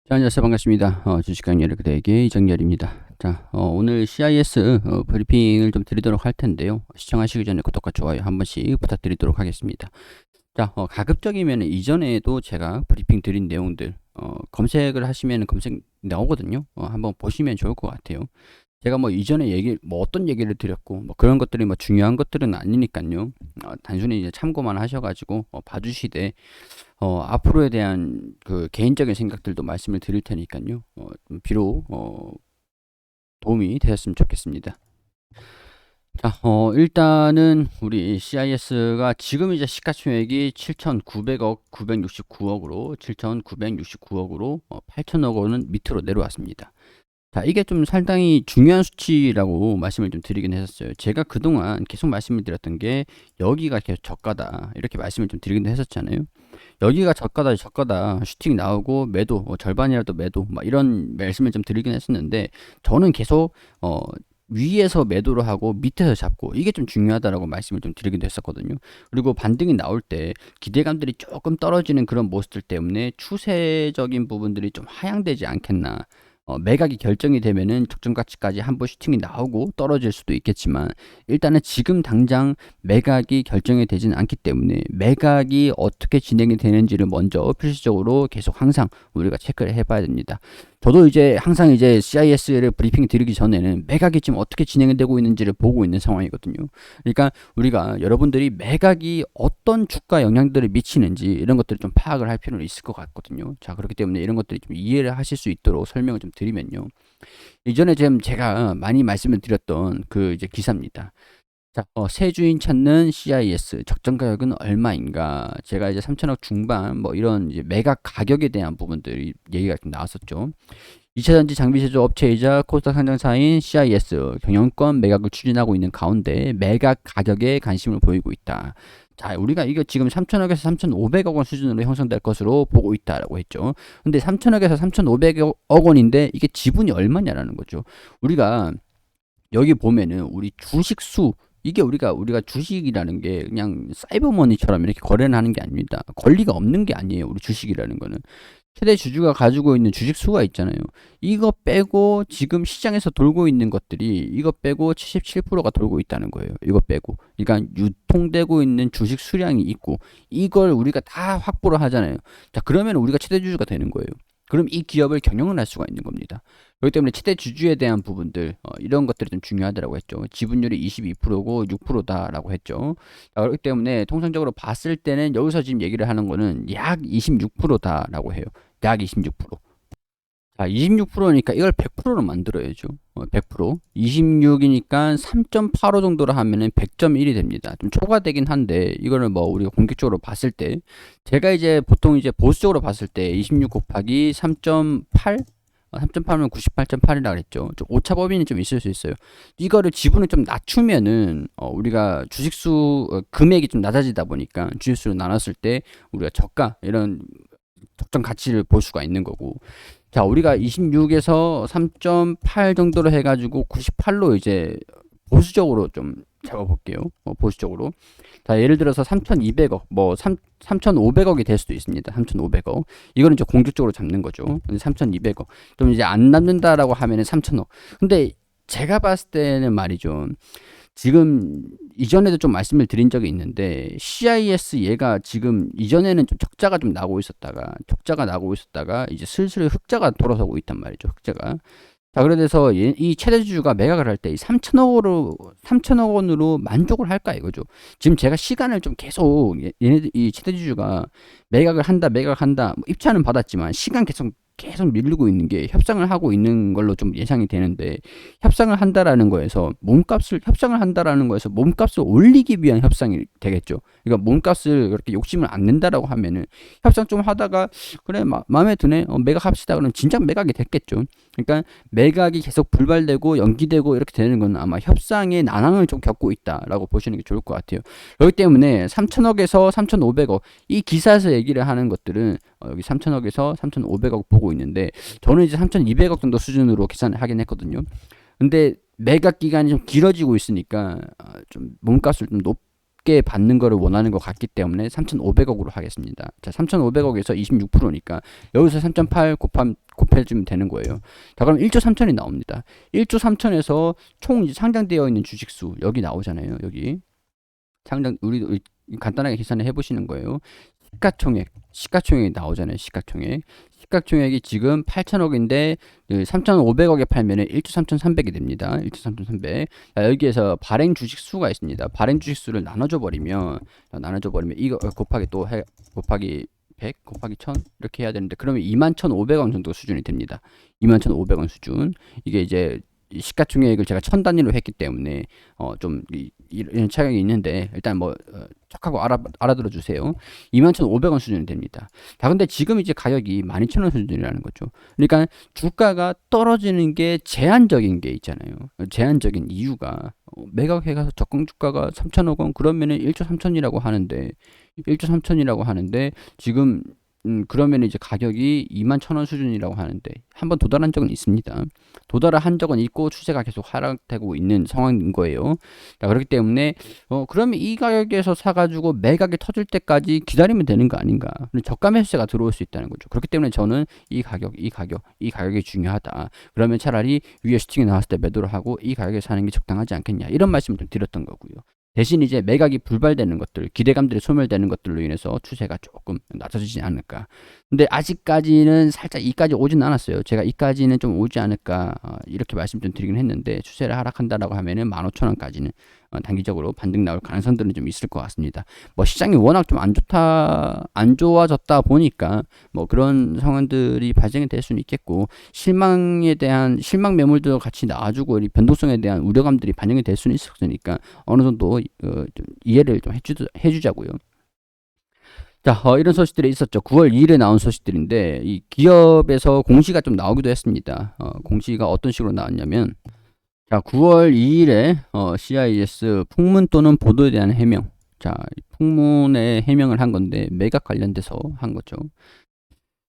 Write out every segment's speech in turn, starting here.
자, 안녕하세요. 반갑습니다. 주식 강연의 그대에게 이정열입니다. 자, 오늘 CIS 브리핑을 좀 드리도록 할 텐데요. 시청하시기 전에 구독과 좋아요 한 번씩 부탁드리도록 하겠습니다. 자, 가급적이면 이전에도 제가 브리핑 드린 내용들 검색을 하시면 검색 나오거든요. 한번 보시면 좋을 것 같아요. 제가 뭐 이전에 어떤 얘기를 드렸고 뭐 그런 것들이 뭐 중요한 것들은 아니니까요. 단순히 이제 참고만 하셔가지고 봐주시되 앞으로에 대한 그 개인적인 생각들도 말씀을 드릴 테니까요. 비록 도움이 되었으면 좋겠습니다. 자, 일단은 우리 CIS가 지금 이제 시가총액이 7,900억, 969억으로 7,969억으로 8,000억 원은 밑으로 내려왔습니다. 자, 이게 좀 상당히 중요한 수치라고 말씀을 좀 드리긴 했었어요. 제가 그동안 계속 말씀을 드렸던 게 여기가 계속 저가다 이렇게 말씀을 좀 드리긴 했었잖아요. 여기가 저가다 슈팅 나오고 매도 절반이라도 매도 막 이런 말씀을 좀 드리긴 했었는데 저는 계속 위에서 매도를 하고 밑에서 잡고 이게 좀 중요하다라고 말씀을 좀 드리기도 했었거든요. 그리고 반등이 나올 때 기대감들이 조금 떨어지는 그런 모습들 때문에 추세적인 부분들이 좀 하향되지 않겠나. 매각이 결정이 되면은 적정 가치까지 한번 슈팅이 나오고 떨어질 수도 있겠지만 일단은 지금 당장 매각이 결정이 되지는 않기 때문에 매각이 어떻게 진행이 되는지를 먼저 필수적으로 계속 항상 우리가 체크를 해봐야 됩니다. 저도 이제 항상 이제 CIS를 브리핑 드리기 전에는 매각이 지금 어떻게 진행이 되고 있는지를 보고 있는 상황이거든요. 그러니까 우리가 여러분들이 매각이 어떤 주가 영향들을 미치는지 이런 것들을 좀 파악을 할 필요는 있을 것 같거든요. 자, 그렇기 때문에 이런 것들이 좀 이해를 하실 수 있도록 설명을 좀 드리면요. 이전에 지금 제가 많이 말씀을 드렸던 그 이제 기사입니다. 자, 새 주인 찾는 CIS 적정 가격은 얼마인가? 제가 이제 3천억 중반 뭐 이런 이제 매각 가격에 대한 부분들이 얘기가 좀 나왔었죠. 2차전지 장비 제조 업체이자 코스닥 상장사인 CIS 경영권 매각을 추진하고 있는 가운데 매각 가격에 관심을 보이고 있다. 자, 우리가 이거 지금 3천억에서 3,500억 원 수준으로 형성될 것으로 보고 있다라고 했죠. 근데 3천억에서 3,500억 원인데 이게 지분이 얼마냐라는 거죠. 우리가 여기 보면은 우리 주식 수 이게 우리가 주식이라는 게 그냥 사이버머니처럼 이렇게 거래를 하는 게 아닙니다. 권리가 없는 게 아니에요. 우리 주식이라는 거는 최대 주주가 가지고 있는 주식 수가 있잖아요. 이거 빼고 지금 시장에서 돌고 있는 것들이 이거 빼고 77%가 돌고 있다는 거예요. 이거 빼고 그러니까 유통되고 있는 주식 수량이 있고 이걸 우리가 다 확보를 하잖아요. 자, 그러면 우리가 최대 주주가 되는 거예요. 그럼 이 기업을 경영을 할 수가 있는 겁니다. 그렇기 때문에 최대 주주에 대한 부분들 이런 것들이 좀 중요하다고 했죠. 지분율이 22%고 6%다라고 했죠. 자, 그렇기 때문에 통상적으로 봤을 때는 여기서 지금 얘기를 하는 거는 약 26%다라고 해요. 약 26%. 자, 26%니까 이걸 100%로 만들어야죠. 100%. 26이니까 3.85 정도로 하면은 100.1이 됩니다. 좀 초과되긴 한데, 이거는 뭐 우리가 공격적으로 봤을 때, 제가 이제 보통 이제 보수적으로 봤을 때 26 곱하기 3.8? 3.8면 98.8이라 그랬죠. 좀 오차 범위는 좀 있을 수 있어요. 이거를 지분을 좀 낮추면은 우리가 주식수 금액이 좀 낮아지다 보니까 주식수를 나눴을 때 우리가 저가 이런 적정 가치를 볼 수가 있는 거고. 자, 우리가 26에서 3.8 정도로 해가지고 98로 이제 보수적으로 좀 잡아볼게요. 보수적으로. 자, 예를 들어서 3,200억, 뭐 3,500억이 될 수도 있습니다. 3,500억. 이거는 이제 공격적으로 잡는 거죠. 근데 3,200억. 좀 이제 안 남는다라고 하면은 3,000억. 근데 제가 봤을 때는 말이죠. 지금 이전에도 좀 말씀을 드린 적이 있는데 CIS 얘가 지금 이전에는 좀 적자가 좀 나고 있었다가 이제 슬슬 흑자가 돌아서고 있단 말이죠. 흑자가. 자, 그래서 이 최대주주가 매각을 할 때 3천억 원으로 만족을 할까 이거죠. 지금 제가 시간을 좀 계속 얘네들 이 최대주주가 매각을 한다 뭐 입찰은 받았지만 시간 계속 미루고 있는 게 협상을 하고 있는 걸로 좀 예상이 되는데 협상을 한다라는 거에서 몸값을 올리기 위한 협상이 되겠죠. 그러니까 몸값을 그렇게 욕심을 안 낸다라고 하면은 협상 좀 하다가 그래 마음에 드네 매각합시다 그러면 진작 매각이 됐겠죠. 그러니까 매각이 계속 불발되고 연기되고 이렇게 되는 건 아마 협상의 난항을 좀 겪고 있다라고 보시는 게 좋을 것 같아요. 그렇기 때문에 3천억에서 3,500억 이 기사에서 얘기를 하는 것들은 여기 3천억에서 3,500억 보고 있는데 저는 이제 3,200억 정도 수준으로 계산을 하긴 했거든요. 근데 매각 기간이 좀 길어지고 있으니까 좀 몸값을 좀 높게 높게 받는 거를 원하는 것 같기 때문에 3,500억으로 하겠습니다. 자, 3,500억에서 26%니까 여기서 3.8 곱해주면 되는 거예요. 자, 그럼 1조 3천이 나옵니다. 1조 3천에서 총 이제 상장되어 있는 주식수 여기 나오잖아요. 여기 우리 간단하게 계산을 해보시는 거예요. 시가총액이 나오잖아요. 시가총액이 지금 8천억인데 3,500억에 팔면은 1조 3,300이 됩니다. 1조 3,300. 자, 여기에서 발행 주식 수가 있습니다. 발행 주식 수를 나눠줘 버리면 이거 곱하기 100 곱하기 1000 이렇게 해야 되는데, 그러면 21,500원 정도 수준이 됩니다. 21,500원 수준. 이게 이제 시가총액을 제가 1000단위로 했기 때문에 좀 이런 차이가 있는데, 일단 척하고 알아들어 주세요. 21,500원 수준이 됩니다. 자, 근데 지금 이제 가격이 12,000원 수준이라는 거죠. 그러니까 주가가 떨어지는 게 제한적인 게 있잖아요. 제한적인 이유가 매각해가서 적정 주가가 3,000억 원 그러면은 1조 3천이라고 하는데 지금 그러면 이제 가격이 21,000원 수준이라고 하는데 한번 도달한 적은 있습니다. 도달한 적은 있고 추세가 계속 하락되고 있는 상황인 거예요. 자, 그렇기 때문에 그러면 이 가격에서 사가지고 매각이 터질 때까지 기다리면 되는 거 아닌가? 저가 매수세가 들어올 수 있다는 거죠. 그렇기 때문에 저는 이 가격이 중요하다. 그러면 차라리 위에 슈팅이 나왔을 때 매도를 하고 이 가격에 사는 게 적당하지 않겠냐? 이런 말씀을 좀 드렸던 거고요. 대신 이제 매각이 불발되는 것들, 기대감들이 소멸되는 것들로 인해서 추세가 조금 낮아지지 않을까. 근데 아직까지는 살짝 이까지 오진 않았어요. 제가 이까지는 좀 오지 않을까 이렇게 말씀 좀 드리긴 했는데, 추세를 하락한다라고 하면은 15,000원까지는 단기적으로 반등 나올 가능성들은 좀 있을 것 같습니다. 시장이 워낙 좀 안 좋아졌다 보니까 그런 상황들이 발생이 될 수는 있겠고, 실망 매물도 같이 나와주고 변동성에 대한 우려감들이 반영이 될 수는 있었으니까 어느 정도 좀 이해를 좀 해주자고요. 자, 이런 소식들이 있었죠. 9월 2일에 나온 소식들인데, 이 기업에서 공시가 좀 나오기도 했습니다. 공시가 어떤 식으로 나왔냐면, 자, 9월 2일에 CIS 풍문 또는 보도에 대한 해명. 자, 풍문에 해명을 한 건데 매각 관련돼서 한 거죠.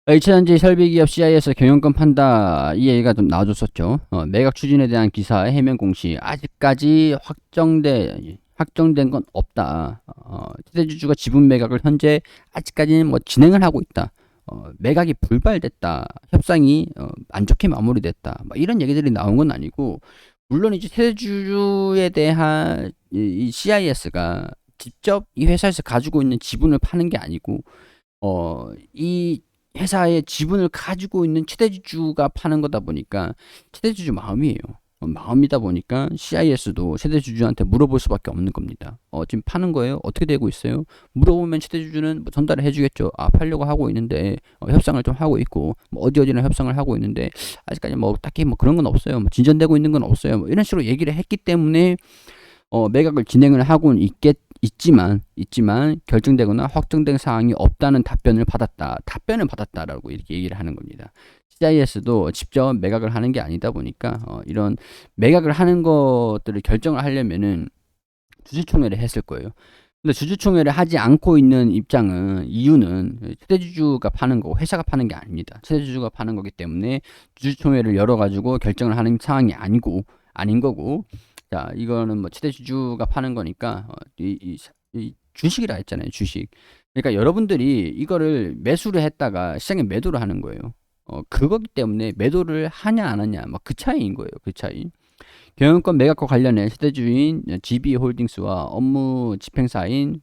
2차전지 설비기업 CIS 경영권 판다, 이 얘기가 좀 나와줬었죠. 매각 추진에 대한 기사 해명 공시 아직까지 확정된 건 없다. 시대주주가 지분 매각을 현재 아직까지는 진행을 하고 있다. 매각이 불발됐다. 협상이 안 좋게 마무리됐다. 이런 얘기들이 나온 건 아니고, 물론 이제 세대주주에 대한 이 CIS가 직접 이 회사에서 가지고 있는 지분을 파는 게 아니고, 이 회사의 지분을 가지고 있는 최대주주가 파는 거다 보니까 최대주주 마음이에요. 마음이다 보니까 CIS도 최대주주한테 물어볼 수밖에 없는 겁니다. 지금 파는 거예요? 어떻게 되고 있어요? 물어보면 최대주주는 전달을 해주겠죠. 팔려고 하고 있는데 협상을 좀 하고 있고, 어디랑 협상을 하고 있는데 아직까지 딱히 그런 건 없어요. 진전되고 있는 건 없어요. 이런 식으로 얘기를 했기 때문에 매각을 진행을 하고는 있지만 결정되거나 확정된 사항이 없다는 답변을 받았다라고 이렇게 얘기를 하는 겁니다. CIS도 직접 매각을 하는 게 아니다 보니까 이런 매각을 하는 것들을 결정을 하려면은 주주총회를 했을 거예요. 근데 주주총회를 하지 않고 있는 이유는 최대주주가 파는 거고 회사가 파는 게 아닙니다. 최대주주가 파는 거기 때문에 주주총회를 열어가지고 결정을 하는 상황이 아닌 거고, 자, 이거는 최대주주가 파는 거니까 이 주식이라 했잖아요. 주식. 그러니까 여러분들이 이거를 매수를 했다가 시장에 매도를 하는 거예요. 그거기 때문에 매도를 하냐 안 하냐 그 차이인 거예요. 그 차이. 경영권 매각과 관련해 시대주주인 GB홀딩스와 업무 집행사인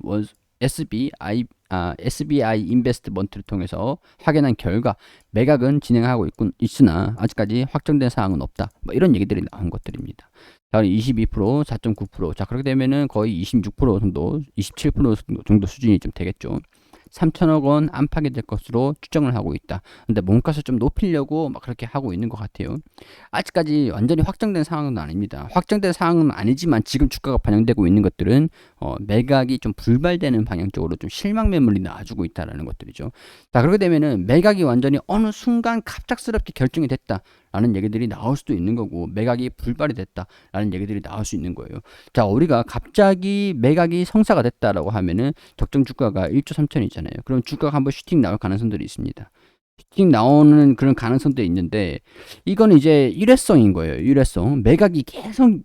SBI 인베스트먼트를 통해서 확인한 결과 매각은 진행하고 있으나 아직까지 확정된 사항은 없다. 이런 얘기들이 나온 것들입니다. 자, 22%, 4.9%. 자, 그렇게 되면은 거의 26% 정도, 27% 정도 수준이 좀 되겠죠. 3천억 원 안팎이 될 것으로 추정을 하고 있다. 근데 몸값을 좀 높이려고 그렇게 하고 있는 것 같아요. 아직까지 완전히 확정된 상황은 아닙니다. 확정된 상황은 아니지만 지금 주가가 반영되고 있는 것들은 매각이 좀 불발되는 방향 쪽으로 좀 실망 매물이 나와주고 있다라는 것들이죠. 자, 그렇게 되면은 매각이 완전히 어느 순간 갑작스럽게 결정이 됐다 라는 얘기들이 나올 수도 있는 거고, 매각이 불발이 됐다 라는 얘기들이 나올 수 있는 거예요. 자, 우리가 갑자기 매각이 성사가 됐다라고 하면은 적정 주가가 1조 3천이잖아요. 그럼 주가가 한번 슈팅 나올 가능성들이 있습니다. 슈팅 나오는 그런 가능성도 있는데, 이거는 이제 일회성인 거예요. 일회성. 매각이 계속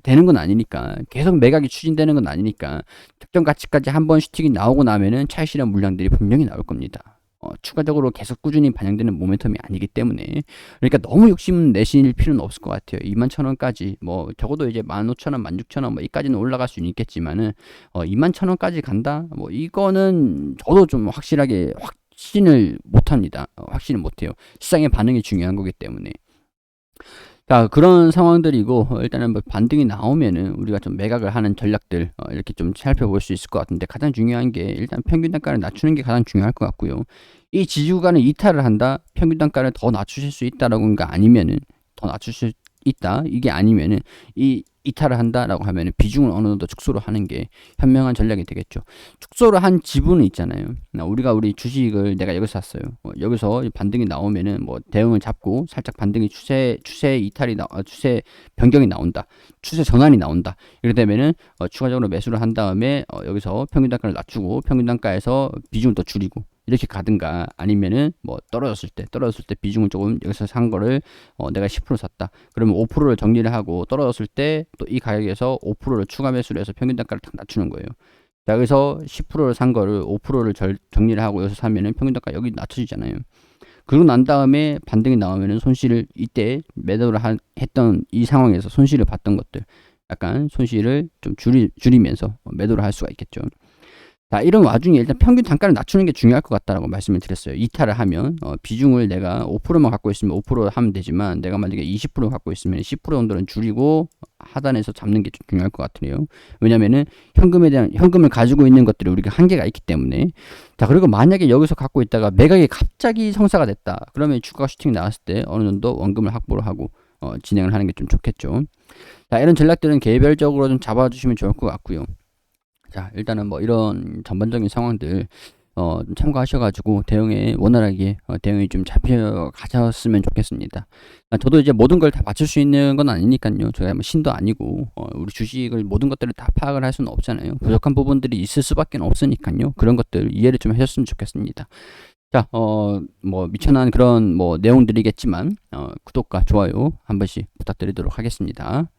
되는 건 아니니까, 계속 매각이 추진되는 건 아니니까, 특정 가치까지 한번 슈팅이 나오고 나면은 차익 실현 물량들이 분명히 나올 겁니다. 추가적으로 계속 꾸준히 반영되는 모멘텀이 아니기 때문에, 그러니까 너무 욕심 내실 필요는 없을 것 같아요. 21,000원까지 뭐 적어도 이제 15,000원, 16,000원 뭐 이까지는 올라갈 수는 있겠지만은 21,000원까지 간다. 뭐 이거는 저도 좀 확실하게 확신을 못 합니다. 확신을 못 해요. 시장의 반응이 중요한 거기 때문에. 자, 그런 상황들이고, 일단은 뭐 반등이 나오면은 우리가 좀 매각을 하는 전략들, 이렇게 좀 살펴볼 수 있을 것 같은데, 가장 중요한 게 일단 평균 단가를 낮추는 게 가장 중요할 것 같고요. 이 지지구간을 이탈을 한다, 평균 단가를 더 낮추실 수 있다라고가 아니면은, 더 낮출 수 있다, 이게 아니면은, 이 이탈을 한다라고 하면은 비중을 어느 정도 축소를 하는 게 현명한 전략이 되겠죠. 축소를 한 지분은 있잖아요. 우리가 우리 주식을 내가 여기서 샀어요. 여기서 반등이 나오면은 뭐 대응을 잡고 살짝 반등이 추세 이탈이 추세 변경이 나온다. 추세 전환이 나온다. 이렇게 되면은 추가적으로 매수를 한 다음에 여기서 평균 단가를 낮추고 평균 단가에서 비중을 더 줄이고 이렇게 가든가, 아니면은 뭐 떨어졌을 때 비중을 조금 여기서 산 거를 내가 10% 샀다. 그러면 5%를 정리를 하고 떨어졌을 때 또 이 가격에서 5%를 추가 매수를 해서 평균 단가를 딱 낮추는 거예요. 자, 여기서 10%를 산 거를 5%를 정리를 하고 여기서 사면은 평균 단가 여기 낮춰지잖아요. 그러고 난 다음에 반등이 나오면은 손실을, 이때 매도를 했던 이 상황에서 손실을 봤던 것들, 약간 손실을 좀 줄이면서 매도를 할 수가 있겠죠. 자, 이런 와중에 일단 평균 단가를 낮추는 게 중요할 것 같다라고 말씀을 드렸어요. 이탈을 하면 비중을 내가 5%만 갖고 있으면 5% 하면 되지만, 내가 만약에 20% 갖고 있으면 10% 정도는 줄이고 하단에서 잡는 게 좀 중요할 것 같으네요. 왜냐면은 현금을 가지고 있는 것들이 우리가 한계가 있기 때문에. 자, 그리고 만약에 여기서 갖고 있다가 매각이 갑자기 성사가 됐다, 그러면 주가 슈팅 나왔을 때 어느 정도 원금을 확보를 하고 진행을 하는 게 좀 좋겠죠. 자, 이런 전략들은 개별적으로 좀 잡아주시면 좋을 것 같고요. 자, 일단은 뭐 이런 전반적인 상황들 좀 참고하셔가지고 대응에 원활하게 대응이 좀 잡혀가셨으면 좋겠습니다. 저도 이제 모든 걸 다 맞출 수 있는 건 아니니까요. 제가 뭐 신도 아니고 우리 주식을 모든 것들을 다 파악을 할 수는 없잖아요. 부족한 부분들이 있을 수밖에 없으니까요. 그런 것들 이해를 좀 하셨으면 좋겠습니다. 자, 뭐 미천한 그런 뭐 내용들이겠지만 구독과 좋아요 한 번씩 부탁드리도록 하겠습니다.